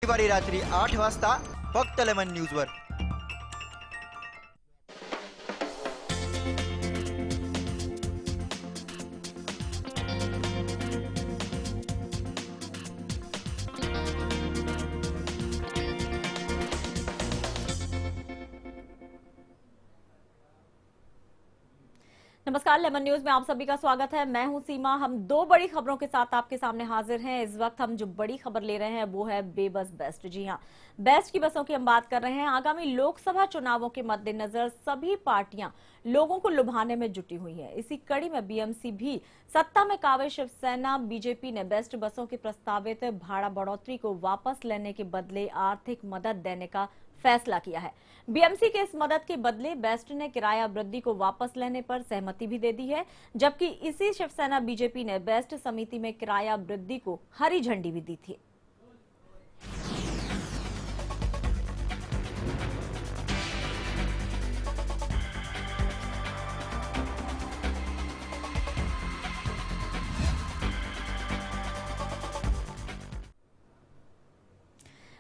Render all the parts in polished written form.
रविवारी रात्री 8 वाजता फक्त लेमन न्यूजवर। नमस्कार, लेमन न्यूज में आप सभी का स्वागत है। मैं हूं सीमा। हम दो बड़ी खबरों के साथ आपके सामने हाजिर हैं। इस वक्त हम जो बड़ी खबर ले रहे हैं वो है बेबस बेस्ट। जी हां, बेस्ट की बसों की हम बात कर रहे हैं। आगामी लोकसभा चुनावों के मद्देनजर सभी पार्टियां लोगों को लुभाने में जुटी हुई है। इसी कड़ी में बीएमसी भी सत्ता में काबिज शिवसेना बीजेपी ने बेस्ट बसों की प्रस्तावित भाड़ा बढ़ोतरी को वापस लेने के बदले आर्थिक मदद देने का फैसला किया है। बीएमसी के इस मदद के बदले बेस्ट ने किराया वृद्धि को वापस लेने पर सहमति भी दे दी है, जबकि इसी शिवसेना बीजेपी ने बेस्ट समिति में किराया वृद्धि को हरी झंडी भी दी थी।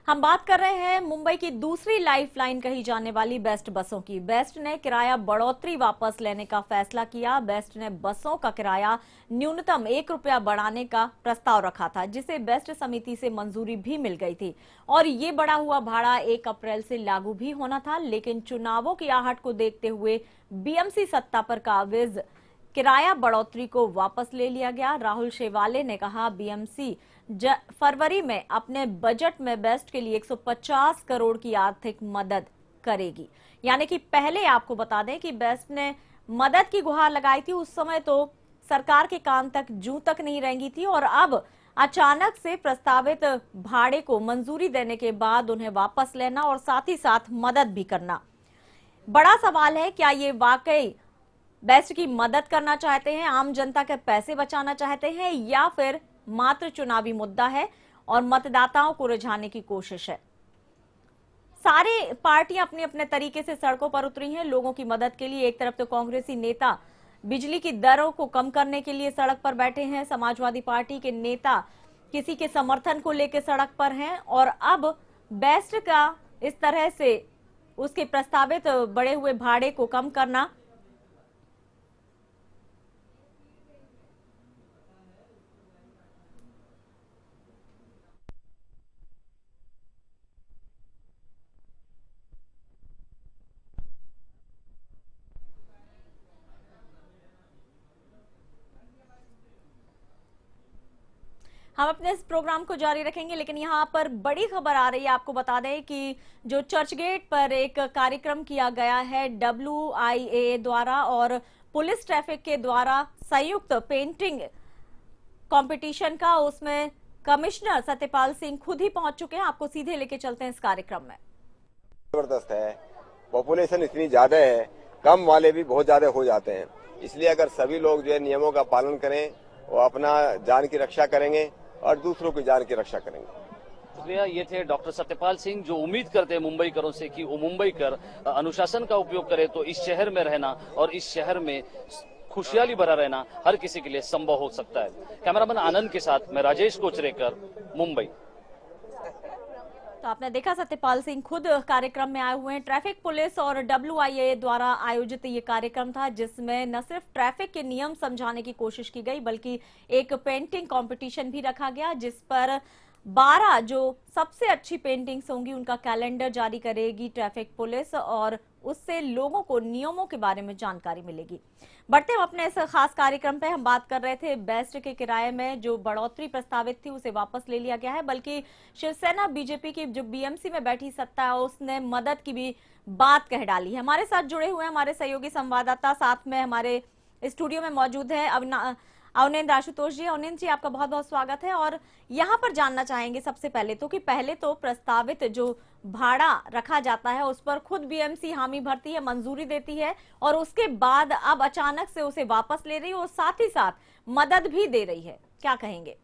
हम बात कर रहे हैं मुंबई की दूसरी लाइफलाइन कही जाने वाली बेस्ट बसों की। बेस्ट ने किराया बढ़ोतरी वापस लेने का फैसला किया। बेस्ट ने बसों का किराया न्यूनतम ₹1 बढ़ाने का प्रस्ताव रखा था, जिसे बेस्ट समिति से मंजूरी भी मिल गई थी और ये बढ़ा हुआ भाड़ा 1 अप्रैल से लागू भी होना था। लेकिन चुनावों की आहट को देखते हुए बीएमसी सत्ता पर काबिज किराया बढ़ोतरी को वापस ले लिया गया। राहुल शेवाले ने कहा, बीएमसी फरवरी में अपने बजट में बेस्ट के लिए 150 करोड़ की आर्थिक मदद करेगी। यानी कि पहले आपको बता दें कि बेस्ट ने मदद की गुहार लगाई थी, उस समय तो सरकार के कान तक जूं तक नहीं रेंगी थी और अब अचानक से प्रस्तावित भाड़े को मंजूरी देने के बाद उन्हें वापस लेना और साथ ही साथ मदद भी करना। बड़ा सवाल है, क्या ये वाकई बेस्ट की मदद करना चाहते हैं, आम जनता के पैसे बचाना चाहते हैं, या फिर मात्र चुनावी मुद्दा है और मतदाताओं को रिझाने की कोशिश है। सारी पार्टियां अपने अपने तरीके से सड़कों पर उतरी हैं लोगों की मदद के लिए। एक तरफ तो कांग्रेसी नेता बिजली की दरों को कम करने के लिए सड़क पर बैठे हैं, समाजवादी पार्टी के नेता किसी के समर्थन को लेकर सड़क पर हैं और अब बेस्ट का इस तरह से उसके प्रस्तावित बढ़े हुए भाड़े को कम करना हम अपने इस प्रोग्राम को जारी रखेंगे, लेकिन यहाँ पर बड़ी खबर आ रही है। आपको बता दें कि जो चर्चगेट पर एक कार्यक्रम किया गया है WIA द्वारा और पुलिस ट्रैफिक के द्वारा संयुक्त पेंटिंग कंपटीशन का, उसमें कमिश्नर सत्यपाल सिंह खुद ही पहुंच चुके हैं। आपको सीधे लेके चलते हैं इस कार्यक्रम में। जबरदस्त है, पॉपुलेशन इतनी ज्यादा है, कम वाले भी बहुत ज्यादा हो जाते हैं। इसलिए अगर सभी लोग जो है नियमों का पालन करें, वो अपना जान की रक्षा करेंगे और दूसरों की जान की रक्षा करेंगे। भैया, ये थे डॉक्टर सत्यपाल सिंह, जो उम्मीद करते हैं मुंबईकरों से कि वो मुंबईकर अनुशासन का उपयोग करे तो इस शहर में रहना और इस शहर में खुशहाली भरा रहना हर किसी के लिए संभव हो सकता है। कैमरामैन आनंद के साथ मैं राजेश कोचरेकर, मुंबई। तो आपने देखा, सत्यपाल सिंह खुद कार्यक्रम में आए हुए हैं। ट्रैफिक पुलिस और WIA द्वारा आयोजित ये कार्यक्रम था, जिसमें न सिर्फ ट्रैफिक के नियम समझाने की कोशिश की गई बल्कि एक पेंटिंग कंपटीशन भी रखा गया, जिस पर 12 जो सबसे अच्छी पेंटिंग्स होंगी उनका कैलेंडर जारी करेगी ट्रैफिक पुलिस और उससे लोगों को नियमों के बारे में जानकारी मिलेगी। बढ़ते हम अपने इस खास कार्यक्रम पे। हम बात कर रहे थे बेस्ट के किराए में जो बढ़ोतरी प्रस्तावित थी उसे वापस ले लिया गया है, बल्कि शिवसेना बीजेपी की जो बीएमसी में बैठी सत्ता है उसने मदद की भी बात कह डाली है। हमारे साथ जुड़े हुए हमारे सहयोगी संवाददाता साथ में हमारे स्टूडियो में मौजूद है अवनेंद्र आशुतोष जी। अवनेंद्र जी, आपका बहुत बहुत स्वागत है और यहाँ पर जानना चाहेंगे सबसे पहले तो कि पहले तो प्रस्तावित जो भाड़ा रखा जाता है उस पर खुद बीएमसी हामी भरती है, मंजूरी देती है और उसके बाद अब अचानक से उसे वापस ले रही है और साथ ही साथ मदद भी दे रही है, क्या कहेंगे?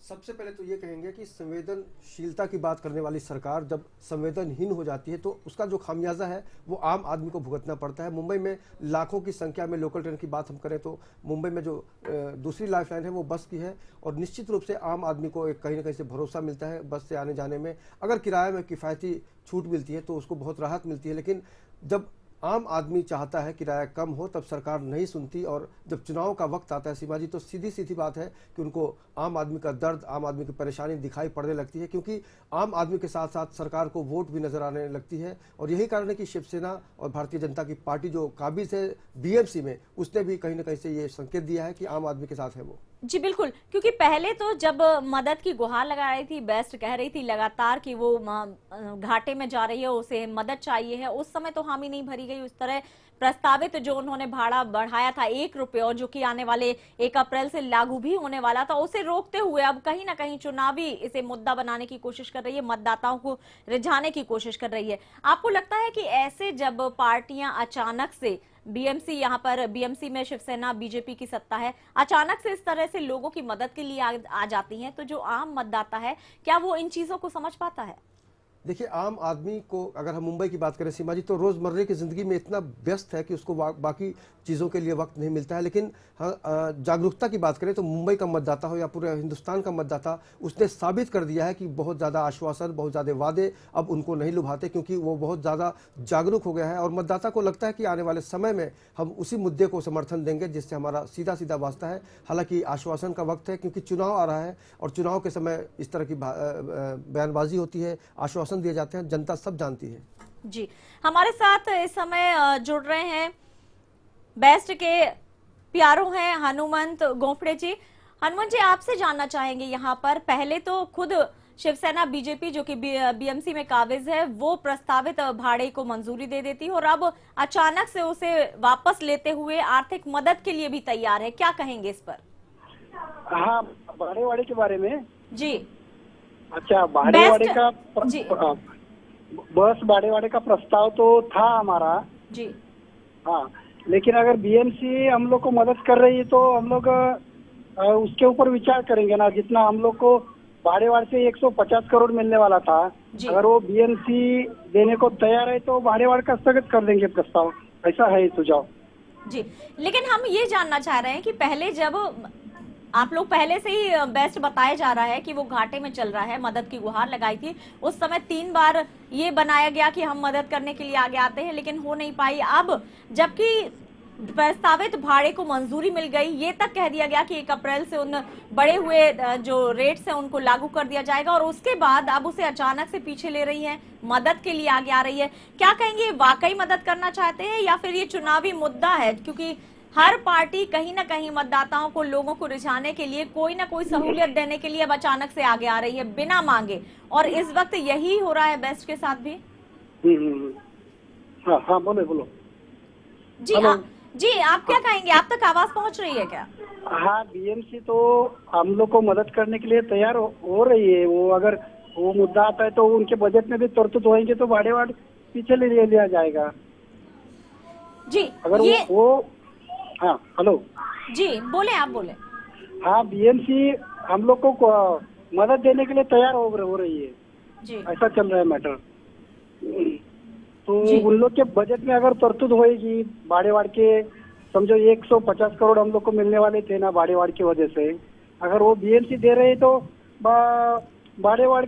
सबसे पहले तो ये कहेंगे कि संवेदनशीलता की बात करने वाली सरकार जब संवेदनहीन हो जाती है तो उसका जो खामियाजा है वो आम आदमी को भुगतना पड़ता है। मुंबई में लाखों की संख्या में लोकल ट्रेन की बात हम करें तो मुंबई में जो दूसरी लाइफ लाइन है वो बस की है, और निश्चित रूप से आम आदमी को एक कहीं ना कहीं से भरोसा मिलता है बस से आने जाने में। अगर किराए में किफ़ायती छूट मिलती है तो उसको बहुत राहत मिलती है, लेकिन जब आम आदमी चाहता है किराया कम हो तब सरकार नहीं सुनती। और जब चुनाव का वक्त आता है सीमा जी, तो सीधी सीधी बात है कि उनको आम आदमी का दर्द, आम आदमी की परेशानी दिखाई पड़ने लगती है, क्योंकि आम आदमी के साथ साथ सरकार को वोट भी नजर आने लगती है। और यही कारण है कि शिवसेना और भारतीय जनता की पार्टी जो काबिज है बीएमसी में, उसने भी कहीं ना कहीं से ये संकेत दिया है कि आम आदमी के साथ है वो। जी बिल्कुल, क्योंकि पहले तो जब मदद की गुहार लगा रही थी, बेस्ट कह रही थी लगातार कि वो घाटे में जा रही है, उसे मदद चाहिए है, उस समय तो हामी नहीं भरी गई। उस तरह प्रस्तावित जो उन्होंने भाड़ा बढ़ाया था 1 रुपये, और जो कि आने वाले 1 अप्रैल से लागू भी होने वाला था, उसे रोकते हुए अब कहीं ना कहीं चुनावी इसे मुद्दा बनाने की कोशिश कर रही है, मतदाताओं को रिझाने की कोशिश कर रही है। आपको लगता है कि ऐसे जब पार्टियां अचानक से बीएमसी, यहाँ पर बीएमसी में शिवसेना बीजेपी की सत्ता है, अचानक से इस तरह से लोगों की मदद के लिए आ जाती हैं, तो जो आम मतदाता है क्या वो इन चीजों को समझ पाता है? देखिए, आम आदमी को अगर हम मुंबई की बात करें सीमा जी, तो रोजमर्रे की जिंदगी में इतना व्यस्त है कि उसको बाकी चीज़ों के लिए वक्त नहीं मिलता है। लेकिन जागरूकता की बात करें तो मुंबई का मतदाता हो या पूरे हिंदुस्तान का मतदाता, उसने साबित कर दिया है कि बहुत ज़्यादा आश्वासन, बहुत ज़्यादा वादे अब उनको नहीं लुभाते, क्योंकि वो बहुत ज़्यादा जागरूक हो गया है। और मतदाता को लगता है कि आने वाले समय में हम उसी मुद्दे को समर्थन देंगे जिससे हमारा सीधा सीधा वास्ता है। हालांकि आश्वासन का वक्त है, क्योंकि चुनाव आ रहा है और चुनाव के समय इस तरह की बयानबाजी होती है, आश्वासन दिए जाते हैं, जनता सब जानती है। जी, हमारे साथ इस समय जुड़ रहे हैं बेस्ट के प्यारों हैं हनुमंत गोफड़े जी। हनुमंत जी, आपसे जानना चाहेंगे यहाँ पर, पहले तो खुद शिवसेना बीजेपी जो कि बीएमसी में काबिज है वो प्रस्तावित भाड़े को मंजूरी दे देती है, और अब अचानक से उसे वापस लेते हुए आर्थिक मदद के लिए भी तैयार है, क्या कहेंगे इस पर? हाँ, भाड़े वाड़े के बारे में जी। अच्छा, भाड़े वाड़े का जी। बस भाड़े वाड़े का प्रस्ताव तो था हमारा जी। हाँ, लेकिन अगर बीएमसी हम लोग को मदद कर रही है तो हम लोग उसके ऊपर विचार करेंगे ना। जितना हम लोग को भाड़े वाड़े से 150 करोड़ मिलने वाला था, अगर वो बीएमसी देने को तैयार है तो भाड़े वाड़े का स्थगित कर देंगे प्रस्ताव, ऐसा है सुझाव। जी, लेकिन हम ये जानना चाह रहे हैं कि पहले जब आप लोग पहले से ही बेस्ट बताया जा रहा है कि वो घाटे में चल रहा है, मदद की गुहार लगाई थी, उस समय 3 बार ये बनाया गया कि हम मदद करने के लिए आगे आते हैं, लेकिन हो नहीं पाई। अब जबकि प्रस्तावित भाड़े को मंजूरी मिल गई, ये तक कह दिया गया कि 1 अप्रैल से उन बढ़े हुए जो रेट्स हैं उनको लागू कर दिया जाएगा, और उसके बाद अब उसे अचानक से पीछे ले रही है, मदद के लिए आगे आ रही है। क्या कहेंगे, वाकई मदद करना चाहते हैं या फिर ये चुनावी मुद्दा है? क्योंकि हर पार्टी कहीं ना कहीं मतदाताओं को, लोगों को रिझाने के लिए कोई ना कोई सहूलियत देने के लिए अब अचानक से आगे आ रही है बिना मांगे, और इस वक्त यही हो रहा है बेस्ट के साथ भी। हाँ हाँ, बोलो जी। जी, आप क्या कहेंगे, आप तक आवाज पहुंच रही है क्या? हाँ, बीएमसी तो हम लोग को मदद करने के लिए तैयार हो रही है। वो अगर वो मुद्दा आता है तो उनके बजट में भी तरतूत होंगे तो भाड़े वाड़े पीछे ले लिया जाएगा। जी, अगर ये वो हाँ, हेलो जी, बोले, आप बोले। हाँ, बीएमसी हम लोग को मदद देने के लिए तैयार हो रही है जी। ऐसा चल रहा है मैटर। तो उन लोग के बजट में अगर तरतूत होएगी, भाड़े वाड़ के समझो 150 करोड़ हम लोग को मिलने वाले थे ना भाड़े वाड़ की वजह से, अगर वो बीएमसी दे रहे तो भाड़े वाड़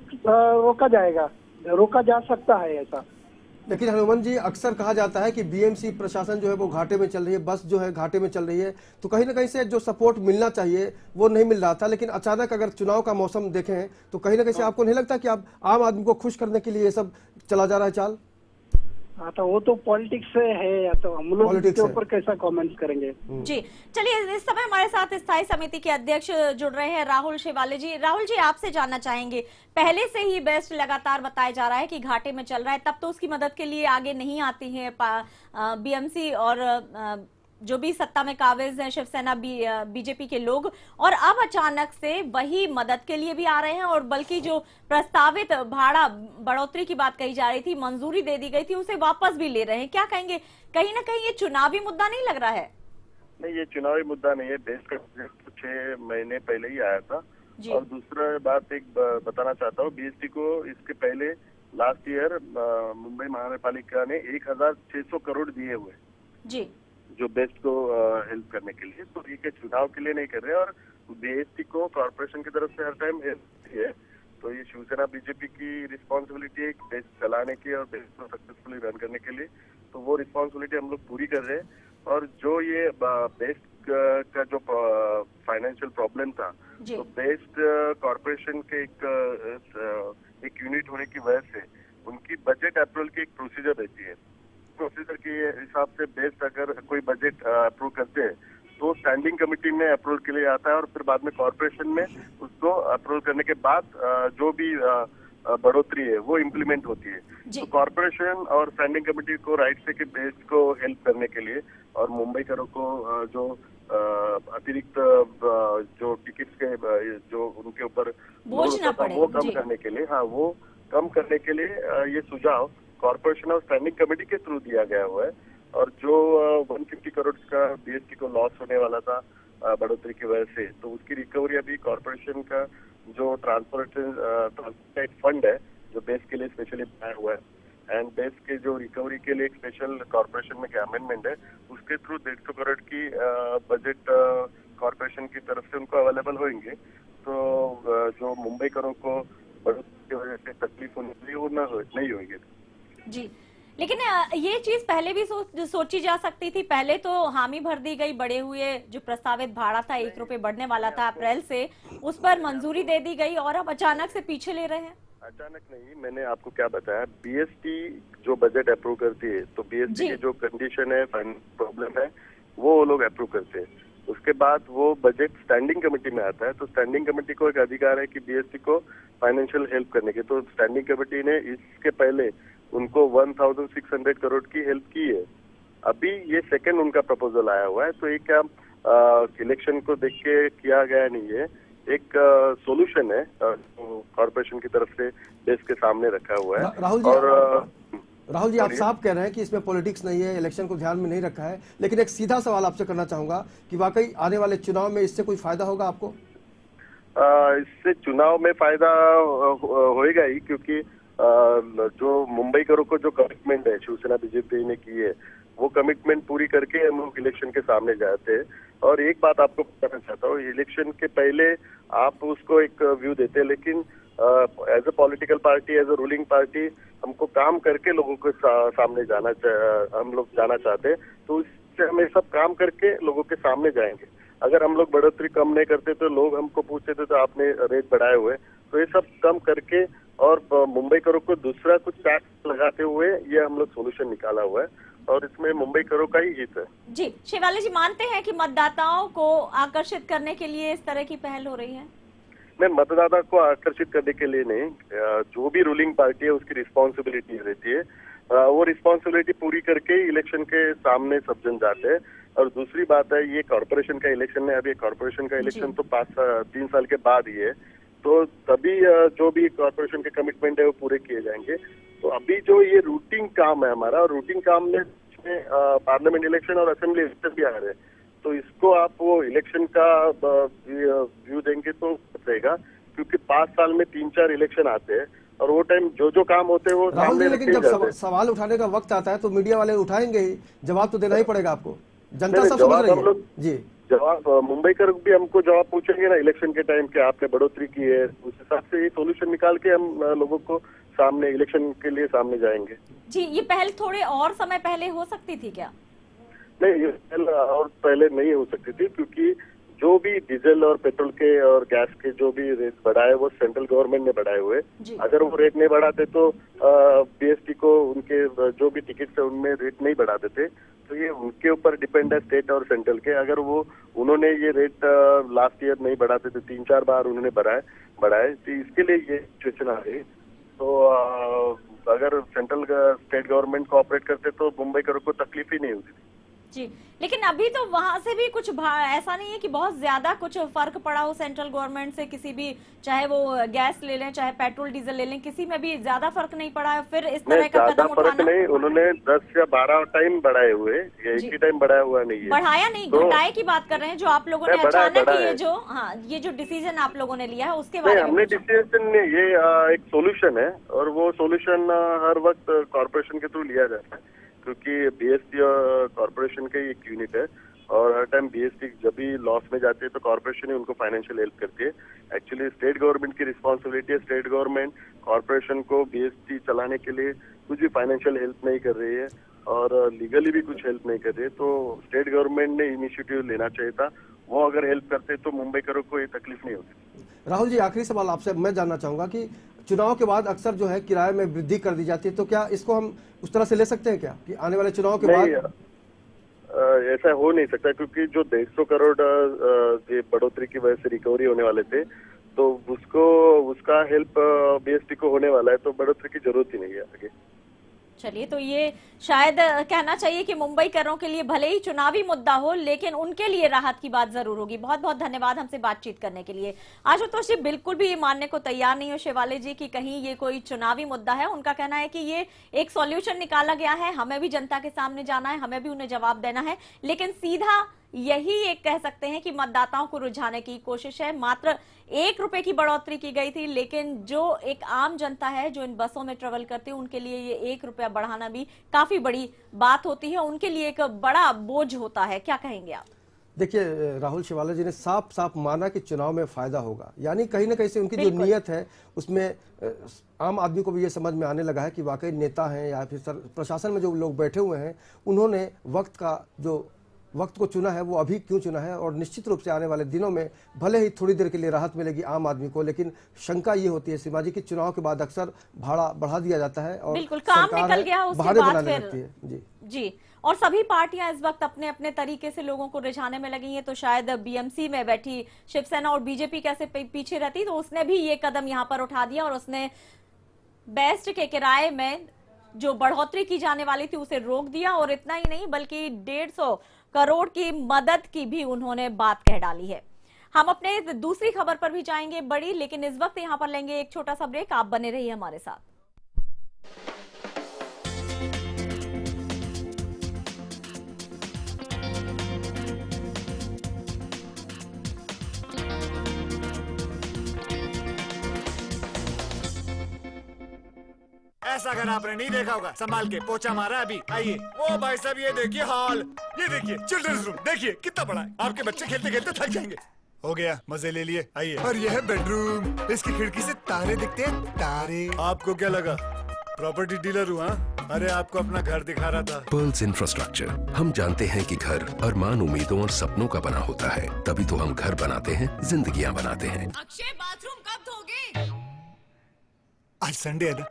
रोका जा सकता है ऐसा। लेकिन हनुमान जी, अक्सर कहा जाता है कि बीएमसी प्रशासन जो है वो घाटे में चल रही है, बस जो है घाटे में चल रही है, तो कहीं ना कहीं से जो सपोर्ट मिलना चाहिए वो नहीं मिल रहा था। लेकिन अचानक अगर चुनाव का मौसम देखें तो कहीं ना कहीं से आपको नहीं लगता कि अब आम आदमी को खुश करने के लिए ये सब चला जा रहा है चाल? हाँ, तो वो तो पॉलिटिक्स से है, तो हम लोग इसके ऊपर कैसा कमेंट करेंगे। जी, चलिए, इस समय हमारे साथ स्थायी समिति के अध्यक्ष जुड़ रहे हैं राहुल शेवाले जी। राहुल जी, आपसे जानना चाहेंगे, पहले से ही बेस्ट लगातार बताया जा रहा है कि घाटे में चल रहा है, तब तो उसकी मदद के लिए आगे नहीं आती है बीएमसी और जो भी सत्ता में काबिज है शिवसेना बीजेपी के लोग, और अब अचानक से वही मदद के लिए भी आ रहे हैं, और बल्कि जो प्रस्तावित भाड़ा बढ़ोतरी की बात कही जा रही थी, मंजूरी दे दी गई थी, उसे वापस भी ले रहे हैं। क्या कहेंगे, कहीं ना कहीं ये चुनावी मुद्दा नहीं लग रहा है? नहीं, ये चुनावी मुद्दा नहीं है। बेस्ट का 6 महीने पहले ही आया था और दूसरा बात एक बताना चाहता हूँ, बीएसटी को इसके पहले लास्ट ईयर मुंबई महानगरपालिका ने 1600 करोड़ दिए हुए जी, जो बेस्ट को हेल्प करने के लिए। तो ये के चुनाव के लिए नहीं कर रहे, और बीएसटी को कॉर्पोरेशन की तरफ से हर टाइम हेल्प है। तो ये शिवसेना बीजेपी की रिस्पॉन्सिबिलिटी है बेस्ट चलाने की और बेस्ट को सक्सेसफुली रन करने के लिए। तो वो रिस्पॉन्सिबिलिटी हम लोग पूरी कर रहे हैं। और जो ये बेस्ट का जो फाइनेंशियल प्रॉब्लम था, तो बेस्ट कॉर्पोरेशन के एक यूनिट होने की वजह से उनकी बजट अप्रूवल की एक प्रोसीजर रहती है। प्रोसीजर के हिसाब से बेस्ट अगर कोई बजट अप्रूव करते हैं तो स्टैंडिंग कमेटी में अप्रूवल के लिए आता है, और फिर बाद में कॉर्पोरेशन में उसको अप्रूवल करने के बाद जो भी बढ़ोतरी है वो इम्प्लीमेंट होती है। तो कॉर्पोरेशन और स्टैंडिंग कमेटी को राइट है कि बेस्ट को हेल्प करने के लिए और मुंबई करों को जो अतिरिक्त जो टिकट्स के जो उनके ऊपर बोझ ना पड़े, वो कम करने के लिए, हाँ वो कम करने के लिए ये सुझाव कॉर्पोरेशन और स्टैंडिंग कमेटी के थ्रू दिया गया हुआ है। और जो 150 करोड़ का बीएसटी को लॉस होने वाला था बढ़ोतरी की वजह से, तो उसकी रिकवरी अभी कॉर्पोरेशन का जो ट्रांसपोर्ट फंड है जो बेस के लिए स्पेशली बनाया हुआ है, एंड बेस के जो रिकवरी के लिए एक स्पेशल कॉर्पोरेशन में अमेंडमेंट है, उसके थ्रू 150 करोड़ की बजट कॉर्पोरेशन की तरफ से उनको अवेलेबल होंगे। तो जो मुंबई करों को बढ़ोतरी की वजह से तकलीफ होने के लिए वो नहीं होंगे। जी, लेकिन ये चीज पहले भी सोची जा सकती थी। पहले तो हामी भर दी गई, बढ़े हुए जो प्रस्तावित भाड़ा था 1 रुपए बढ़ने वाला था अप्रैल से, उस पर मंजूरी दे दी गई और अब अचानक से पीछे ले रहे हैं। अचानक नहीं, मैंने आपको क्या बताया, बीएसटी जो बजट अप्रूव करती है तो बीएसटी की जो कंडीशन है, प्रॉब्लम है, वो लोग अप्रूव करते हैं। उसके बाद वो बजट स्टैंडिंग कमेटी में आता है। तो स्टैंडिंग कमेटी को एक अधिकार है कि बीएसटी को फाइनेंशियल हेल्प करने के। तो स्टैंडिंग कमेटी ने इसके पहले उनको 1600 करोड़ की हेल्प की है। अभी ये सेकंड उनका प्रपोजल आया हुआ है। तो ये क्या इलेक्शन को देख के किया गया नहीं है, एक सॉल्यूशन है कॉर्पोरेशन की तरफ से देश के सामने रखा हुआ है। राहुल जी, आप साफ कह रहे हैं कि इसमें पॉलिटिक्स नहीं है, इलेक्शन को ध्यान में नहीं रखा है, लेकिन एक सीधा सवाल आपसे करना चाहूंगा कि वाकई आने वाले चुनाव में इससे कोई फायदा होगा आपको? इससे चुनाव में फायदा होएगा ही, क्योंकि जो मुंबई करों को जो कमिटमेंट है शिवसेना बीजेपी ने की है, वो कमिटमेंट पूरी करके हम लोग इलेक्शन के सामने जाते हैं। और एक बात आपको बताना चाहता हूँ, इलेक्शन के पहले आप उसको एक व्यू देते हैं, लेकिन as a political party, as a ruling party, हमको काम करके लोगों के सामने हम लोग जाना चाहते हैं। तो इससे हम सब काम करके लोगों के सामने जाएंगे। अगर हम लोग बढ़ोतरी कम नहीं करते तो लोग हमको पूछते थे तो आपने रेट बढ़ाए हुए, तो ये सब कम करके और मुंबई करों को दूसरा कुछ टैक्स लगाते हुए ये हम लोग सोल्यूशन निकाला हुआ है, और इसमें मुंबई करों का ही हित है। जी, शिवाली जी मानते हैं कि मतदाताओं को आकर्षित करने के लिए इस तरह की पहल हो रही है? मैं मतदाता को आकर्षित करने के लिए नहीं, जो भी रूलिंग पार्टी है उसकी रिस्पॉन्सिबिलिटी रहती है, वो रिस्पॉन्सिबिलिटी पूरी करके इलेक्शन के सामने सब जन जाते हैं। और दूसरी बात है, ये कॉर्पोरेशन का इलेक्शन है, अभी कॉर्पोरेशन का इलेक्शन तो 3 साल के बाद ही है, तो तभी जो भी कॉर्पोरेशन के कमिटमेंट है वो पूरे किए जाएंगे। तो अभी जो ये रूटीन काम है हमारा, और रूटीन काम में पार्लियामेंट इलेक्शन और असेंबली इलेक्शन भी आ रहे हैं, तो इसको आप वो इलेक्शन का व्यू देंगे तो रहेगा, क्योंकि 5 साल में 3-4 इलेक्शन आते हैं, और वो टाइम जो काम होते हैं वो सामने। लेकिन जब सवाल उठाने का वक्त आता है तो मीडिया वाले उठाएंगे ही, जवाब तो देना ही पड़ेगा आपको। जनता सब समझ रही है जी। जवाब मुंबई कर भी हमको जवाब पूछेंगे ना इलेक्शन के टाइम के, आपने बढ़ोतरी की है, उस हिसाब से ये सोल्यूशन निकाल के हम लोगों को सामने इलेक्शन के लिए सामने जाएंगे। जी, ये पहल थोड़े और समय पहले हो सकती थी क्या? नहीं, ये पहल और पहले नहीं हो सकती थी, क्योंकि जो भी डीजल और पेट्रोल के और गैस के जो भी रेट बढ़ाए वो सेंट्रल गवर्नमेंट ने बढ़ाए हुए। अगर वो रेट नहीं बढ़ाते तो बीएसटी को उनके जो भी टिकट्स है उनमें रेट नहीं बढ़ाते थे। तो ये उनके ऊपर डिपेंड है, स्टेट और सेंट्रल के। अगर उन्होंने ये रेट लास्ट ईयर नहीं बढ़ाते थे, 3-4 बार उन्होंने बढ़ाए, तो इसके लिए ये सिचुएशन आ रही। तो अगर सेंट्रल स्टेट गवर्नमेंट कोऑपरेट करते तो मुंबई करों को तकलीफ ही नहीं होती। जी, लेकिन अभी तो वहां से भी कुछ ऐसा नहीं है कि बहुत ज्यादा कुछ फर्क पड़ा हो सेंट्रल गवर्नमेंट से किसी भी, चाहे वो गैस ले लें चाहे पेट्रोल डीजल ले लें, किसी में भी ज्यादा फर्क नहीं पड़ा है। फिर इस तरह का कदम फर्क उठाना, नहीं, उन्होंने 10 या 12 टाइम बढ़ाए हुए, ये एक ही टाइम बढ़ाया हुआ नहीं है। बढ़ाया नहीं, घटाए की बात कर रहे हैं, जो आप लोगों ने अचानक ये जो डिसीजन आप लोगों ने लिया है उसके बारे में। हमने डिसीजन नहीं, ये एक सोल्यूशन है और वो सोल्यूशन हर वक्त कॉर्पोरेशन के थ्रू लिया जाता है, क्योंकि बीएसटी कॉर्पोरेशन का एक यूनिट है और हर टाइम बीएसटी जब भी लॉस में जाती है तो कॉर्पोरेशन ही उनको फाइनेंशियल हेल्प करती है। एक्चुअली स्टेट गवर्नमेंट की रिस्पॉन्सिबिलिटी है, स्टेट गवर्नमेंट कॉर्पोरेशन को बीएसटी चलाने के लिए कुछ भी फाइनेंशियल हेल्प नहीं कर रही है और लीगली भी कुछ हेल्प नहीं कर रही है, तो स्टेट गवर्नमेंट ने इनिशिएटिव लेना चाहिए था। वो अगर हेल्प करते तो मुंबईकरों को ये तकलीफ नहीं होती। राहुल जी, आखिरी सवाल आपसे मैं जानना चाहूंगा कि चुनाव के बाद अक्सर जो है किराए में वृद्धि कर दी जाती है, तो क्या इसको हम उस तरह से ले सकते हैं क्या कि आने वाले चुनाव के बाद? ऐसा हो नहीं सकता, क्योंकि जो 150 करोड़ ये बढ़ोतरी की वजह से रिकवरी होने वाले थे तो उसका हेल्प बीएसटी को होने वाला है, तो बढ़ोतरी की जरूरत ही नहीं है आगे। चलिए, तो ये शायद कहना चाहिए कि मुंबईकरों के लिए भले ही चुनावी मुद्दा हो लेकिन उनके लिए राहत की बात जरूर होगी। बहुत बहुत धन्यवाद हमसे बातचीत करने के लिए। आशुतोष जी बिल्कुल भी ये मानने को तैयार नहीं हो शिवाले जी कि कहीं ये कोई चुनावी मुद्दा है। उनका कहना है कि ये एक सॉल्यूशन निकाला गया है, हमें भी जनता के सामने जाना है, हमें भी उन्हें जवाब देना है, लेकिन सीधा यही एक कह सकते हैं कि मतदाताओं को रुझाने की कोशिश है। मात्र 1 रुपए की बढ़ोतरी की गई थी, लेकिन जो एक आम जनता है जो इन बसों में ट्रेवल करती है उनके लिए ये 1 रुपया बढ़ाना भी काफी बड़ी बात होती है, उनके लिए एक बड़ा बोझ होता है। क्या कहेंगे आप? देखिए, राहुल शिवाला जी ने साफ साफ माना कि चुनाव में फायदा होगा, यानी कहीं ना कहीं से उनकी जो नीयत है उसमें आम आदमी को भी ये समझ में आने लगा है कि वाकई नेता हैं या फिर प्रशासन में जो लोग बैठे हुए हैं उन्होंने वक्त को चुना है, वो अभी क्यों चुना है। और निश्चित रूप से आने वाले दिनों में भले ही थोड़ी देर के लिए राहत मिलेगी आम आदमी को, लेकिन शंका ये होती है सीमा जी कि चुनाव के बाद अक्सर भाड़ा बढ़ा दिया जाता है और बिल्कुल काम निकल गया उसके बाद फिर जी। और सभी पार्टियां इस वक्त अपने अपने तरीके से लोगों को रिझाने में लगी हैं, तो शायद बीएमसी में बैठी शिवसेना और बीजेपी कैसे पीछे रहती, तो उसने भी ये कदम यहां पर उठा दिया और उसने बेस्ट के किराए में जो बढ़ोतरी की जाने वाली थी उसे रोक दिया। और इतना ही नहीं बल्कि 150 करोड़ की मदद की भी उन्होंने बात कह डाली है। हम अपने दूसरी खबर पर भी जाएंगे बड़ी, लेकिन इस वक्त यहां पर लेंगे एक छोटा सा ब्रेक। आप बने रहिए हमारे साथ। ऐसा अगर आपने नहीं देखा होगा, संभाल के पोछा मारा अभी। आइए, ओ भाई साहब ये देखिए हॉल, ये देखिए चिल्ड्रंस रूम, देखिए कितना बड़ा है। आपके बच्चे खेलते खेलते थक जाएंगे। हो गया, मजे ले लिए। आइए, और यह है बेडरूम, इसकी खिड़की से तारे दिखते हैं, तारे। आपको क्या लगा प्रॉपर्टी डीलर हुआ? अरे आपको अपना घर दिखा रहा था। पर्ल्स इंफ्रास्ट्रक्चर, हम जानते हैं कि घर अरमान, उम्मीदों और सपनों का बना होता है, तभी तो हम घर बनाते हैं, जिंदगियां बनाते हैं। अक्षय बाथरूम कब धोगे? आज संडे है ना।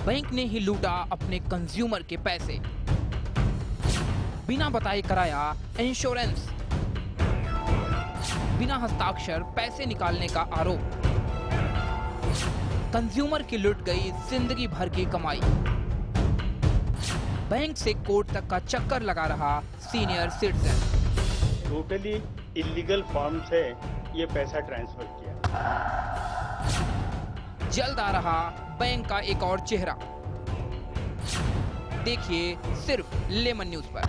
बैंक ने ही लूटा अपने कंज्यूमर के पैसे, बिना बताए कराया इंश्योरेंस, बिना हस्ताक्षर पैसे निकालने का आरोप, कंज्यूमर की लुट गई जिंदगी भर की कमाई, बैंक से कोर्ट तक का चक्कर लगा रहा senior citizen. Totally illegal form से ये पैसा ट्रांसफर किया। जल्द आ रहा बैंक का एक और चेहरा, देखिए सिर्फ लेमन न्यूज पर।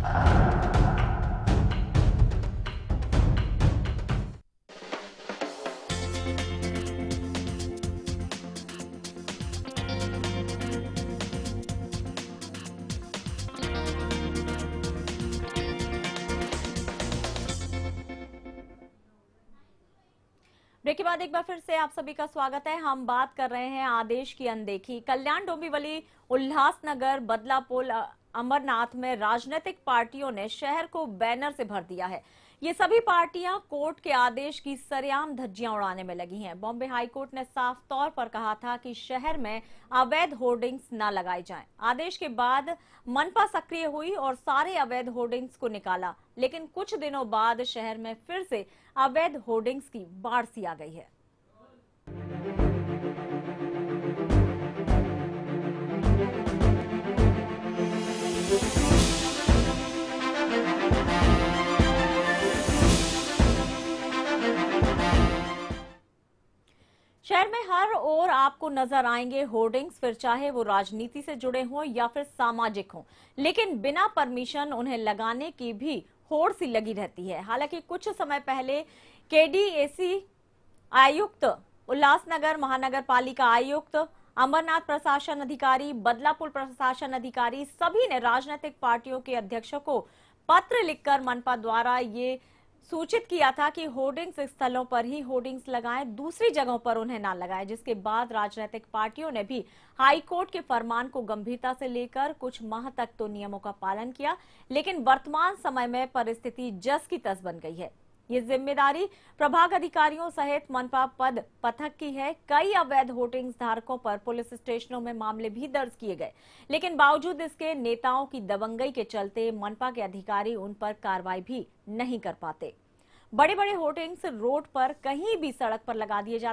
ब्रेक के बाद एक बार फिर से आप सभी का स्वागत है। हम बात कर रहे हैं आदेश की अनदेखी। कल्याण, डोंबिवली, उल्लासनगर, बदलापुर, अमरनाथ में राजनीतिक पार्टियों ने शहर को बैनर से भर दिया है। ये सभी पार्टियां कोर्ट के आदेश की सरेआम धज्जियां उड़ाने में लगी हैं। बॉम्बे हाई कोर्ट ने साफ तौर पर कहा था कि शहर में अवैध होर्डिंग्स न लगाए जाएं। आदेश के बाद मनपा सक्रिय हुई और सारे अवैध होर्डिंग्स को निकाला, लेकिन कुछ दिनों बाद शहर में फिर से अवैध होर्डिंग्स की बाढ़ सी आ गई है। आपको नजर आएंगे होर्डिंग्स, फिर चाहे वो राजनीति से जुड़े हों या फिर सामाजिक हों, लेकिन बिना परमिशन उन्हें लगाने की भी होड़ सी लगी रहती है। हालांकि कुछ समय पहले केडीएसी आयुक्त, उल्लासनगर महानगर पालिका आयुक्त, अमरनाथ प्रशासन अधिकारी, बदलापुर प्रशासन अधिकारी सभी ने राजनीतिक पार्टियों के अध्यक्षों को पत्र लिखकर मनपा द्वारा ये सूचित किया था कि होर्डिंग्स स्थलों पर ही होर्डिंग्स लगाएं, दूसरी जगहों पर उन्हें ना लगाएं। जिसके बाद राजनीतिक पार्टियों ने भी हाईकोर्ट के फरमान को गंभीरता से लेकर कुछ माह तक तो नियमों का पालन किया, लेकिन वर्तमान समय में परिस्थिति जस की तस बन गई है। ये जिम्मेदारी प्रभाग अधिकारियों सहित मनपा पद पथक की है। कई अवैध होर्डिंग्स धारकों पर पुलिस स्टेशनों में मामले भी दर्ज किए गए, लेकिन बावजूद इसके नेताओं की दबंगई के चलते मनपा के अधिकारी उन पर कार्रवाई भी नहीं कर पाते। बड़े बड़े होर्डिंग्स रोड पर कहीं भी सड़क पर लगा दिए जाते